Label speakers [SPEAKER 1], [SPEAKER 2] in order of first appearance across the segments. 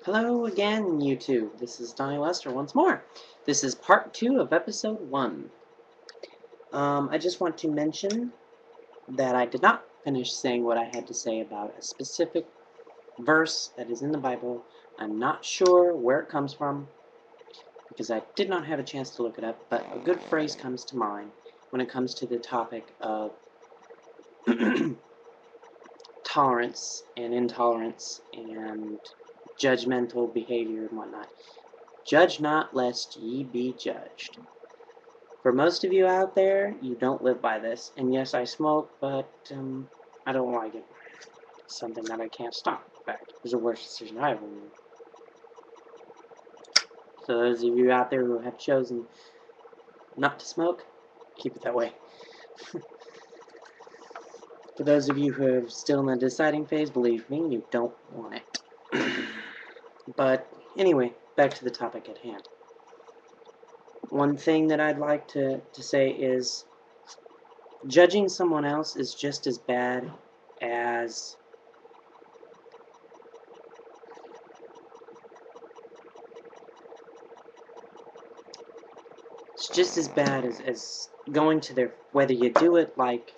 [SPEAKER 1] Hello again, YouTube. This is Donnie Lester once more. This is part 2 of episode 1. I just want to mention that I did not finish saying what I had to say about a specific verse that is in the Bible. I'm not sure where it comes from because I did not have a chance to look it up, but a good phrase comes to mind when it comes to the topic of tolerance and intolerance and judgmental behavior and whatnot. Judge not, lest ye be judged. For most of you out there, you don't live by this. And yes, I smoke, but I don't like it. It's something that I can't stop. In fact, it was the worst decision I ever made. So those of you out there who have chosen not to smoke, keep it that way. For those of you who are still in the deciding phase, believe me, you don't want it. But anyway, back to the topic at hand. One thing that I'd like to say is judging someone else is just as bad as going to their, whether you do it like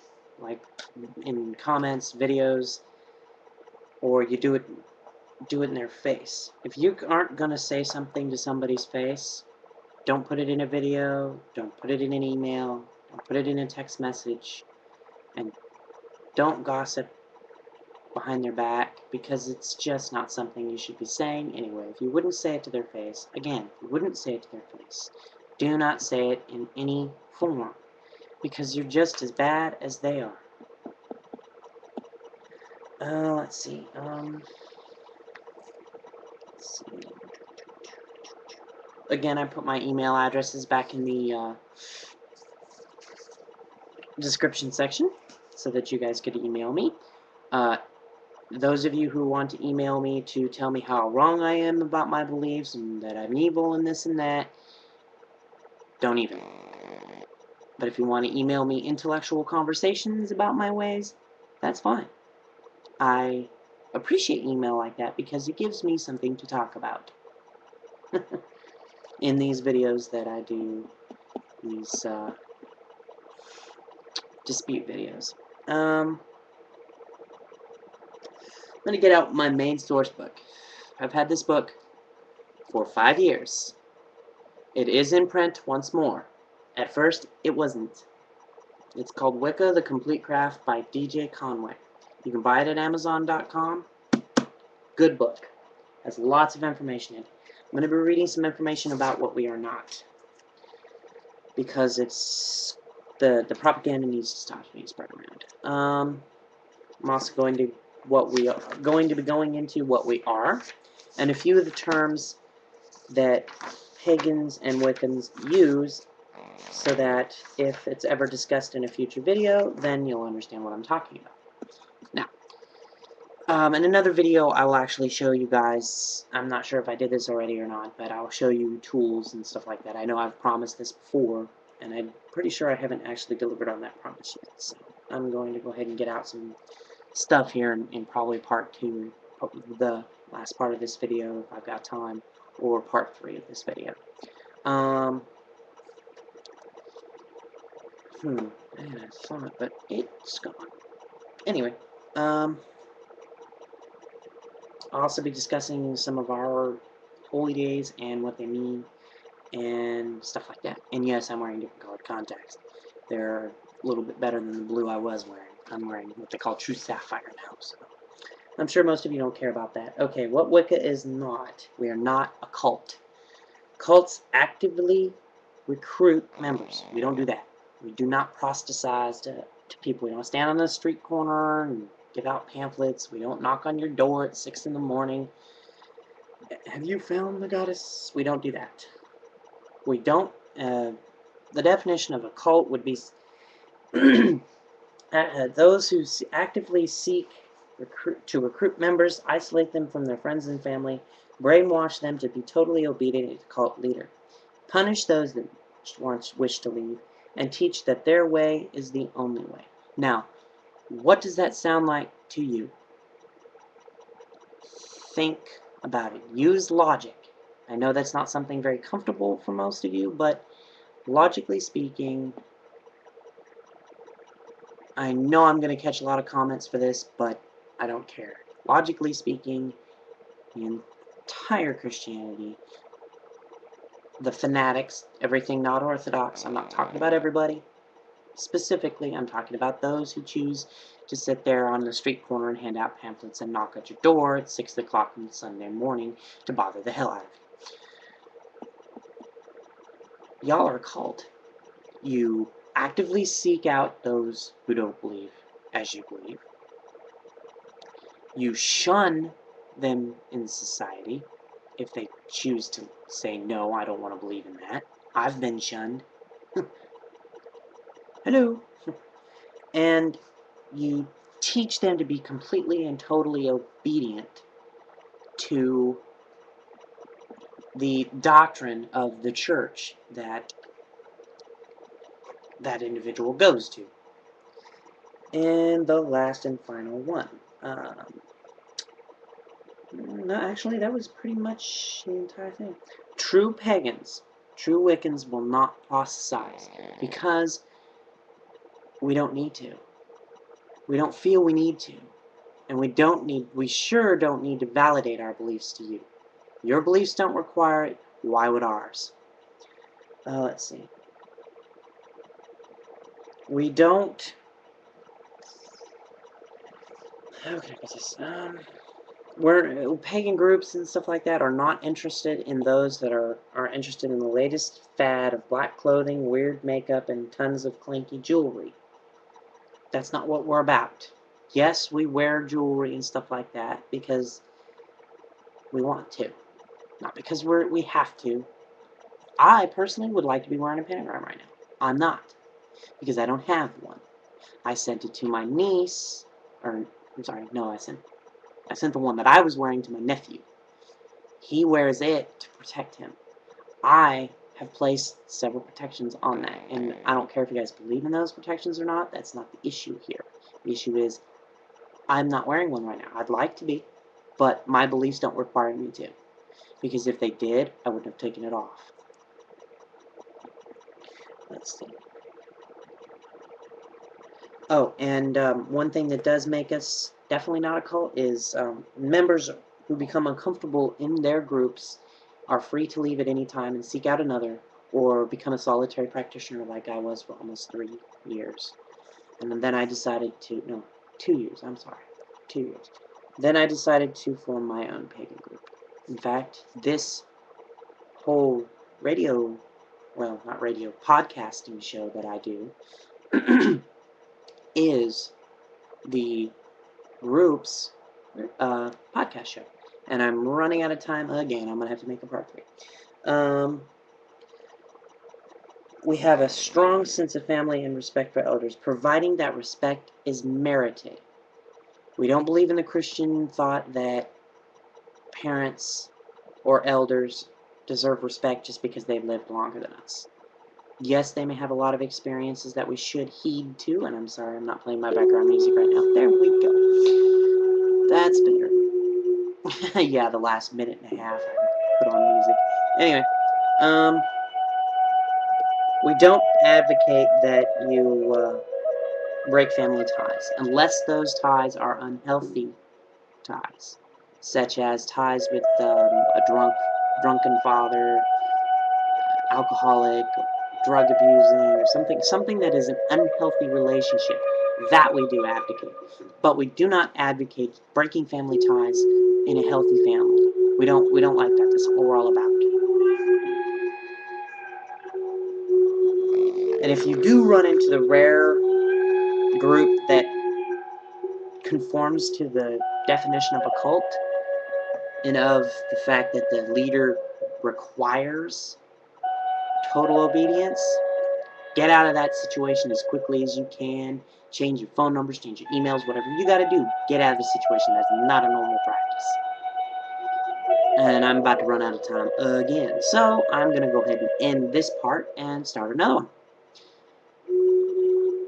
[SPEAKER 1] in comments, videos, or you do it in their face. If you aren't gonna say something to somebody's face, don't put it in a video, don't put it in an email, don't put it in a text message, and don't gossip behind their back, because it's just not something you should be saying anyway. If you wouldn't say it to their face, again, if you wouldn't say it to their face, do not say it in any form, because you're just as bad as they are. Let's see. Again, I put my email addresses back in the description section so that you guys could email me. Those of you who want to email me to tell me how wrong I am about my beliefs and that I'm evil and this and that, don't even. But if you want to email me intellectual conversations about my ways, that's fine. I appreciate email like that because it gives me something to talk about in these videos that I do, these dispute videos. I'm going to get out my main source book. I've had this book for 5 years. It is in print once more. At first, it wasn't. It's called Wicca, The Complete Craft by DJ Conway. You can buy it at Amazon.com. Good book. Has lots of information in it. I'm going to be reading some information about what we are not, because it's the propaganda needs to stop being spread around. I'm also going to be going into what we are, and a few of the terms that pagans and Wiccans use, so that if it's ever discussed in a future video, then you'll understand what I'm talking about. Now, in another video, I will actually show you guys, I'm not sure if I did this already or not, but I'll show you tools and stuff like that. I know I've promised this before, and I'm pretty sure I haven't actually delivered on that promise yet. So I'm going to go ahead and get out some stuff here in probably part 2, the last part of this video if I've got time, or part 3 of this video. I saw it, but it's gone. Anyway, I'll also be discussing some of our holy days and what they mean and stuff like that. And yes, I'm wearing different colored contacts. They're a little bit better than the blue I was wearing. I'm wearing what they call True Sapphire now. So I'm sure most of you don't care about that. Okay, what Wicca is not. We are not a cult. Cults actively recruit members. We don't do that. We do not proselytize to people. We don't stand on the street corner and give out pamphlets. We don't knock on your door at 6 in the morning. Have you found the goddess? We don't do that. We don't. The definition of a cult would be those who actively seek to recruit members, isolate them from their friends and family, brainwash them to be totally obedient to the cult leader, punish those that wish to leave, and teach that their way is the only way. Now, what does that sound like to you? Think about it. Use logic. I know that's not something very comfortable for most of you, but logically speaking, I know I'm going to catch a lot of comments for this, but I don't care. Logically speaking, the entire Christianity, the fanatics, everything not orthodox, I'm not talking about everybody. Specifically, I'm talking about those who choose to sit there on the street corner and hand out pamphlets and knock at your door at 6 o'clock on Sunday morning to bother the hell out of you. Y'all are a cult. You actively seek out those who don't believe as you believe. You shun them in society if they choose to say, no, I don't want to believe in that. I've been shunned. Hello. And you teach them to be completely and totally obedient to the doctrine of the church that that individual goes to. And the last and final one. No, actually, that was pretty much the entire thing. True pagans, true Wiccans will not apostatize because we don't need to. We don't feel we need to. And we sure don't need to validate our beliefs to you. Your beliefs don't require it, why would ours? Let's see. We don't... How can I put this? Pagan groups and stuff like that are not interested in those that are interested in the latest fad of black clothing, weird makeup, and tons of clanky jewelry. That's not what we're about. Yes, we wear jewelry and stuff like that because we want to. Not because we have to. I personally would like to be wearing a pentagram right now. I'm not. Because I don't have one. I sent it to my niece, or, I'm sorry, no, I sent the one that I was wearing to my nephew. He wears it to protect him. I have placed several protections on that, and I don't care if you guys believe in those protections or not. That's not the issue here. The issue is I'm not wearing one right now. I'd like to be, but my beliefs don't require me to. Because if they did, I wouldn't have taken it off. Let's see. Oh, and one thing that does make us definitely not a cult is members who become uncomfortable in their groups are free to leave at any time and seek out another, or become a solitary practitioner like I was for almost 3 years. And then I decided to, no, 2 years, I'm sorry, 2 years. Then I decided to form my own pagan group. In fact, this whole radio, well, not radio, podcasting show that I do is the group's podcast show. And I'm running out of time again. I'm going to have to make a part 3. We have a strong sense of family and respect for elders, providing that respect is merited. We don't believe in the Christian thought that parents or elders deserve respect just because they've lived longer than us. Yes, they may have a lot of experiences that we should heed to, and I'm sorry I'm not playing my background music right now. There we go. That's better. Yeah, the last minute and a half I put on music. Anyway, we don't advocate that you break family ties, unless those ties are unhealthy ties, such as ties with a drunken father, alcoholic, drug abusing, or something that is an unhealthy relationship. That we do advocate. But we do not advocate breaking family ties in a healthy family. We don't like that. That's what we're all about. And if you do run into the rare group that conforms to the definition of a cult, and of the fact that the leader requires total obedience, get out of that situation as quickly as you can. Change your phone numbers, change your emails, whatever you gotta do. Get out of the situation. That's not a normal practice. And I'm about to run out of time again. So I'm gonna go ahead and end this part and start another one.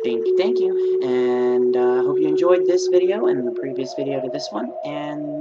[SPEAKER 1] Thank you. And I hope you enjoyed this video and the previous video to this one. And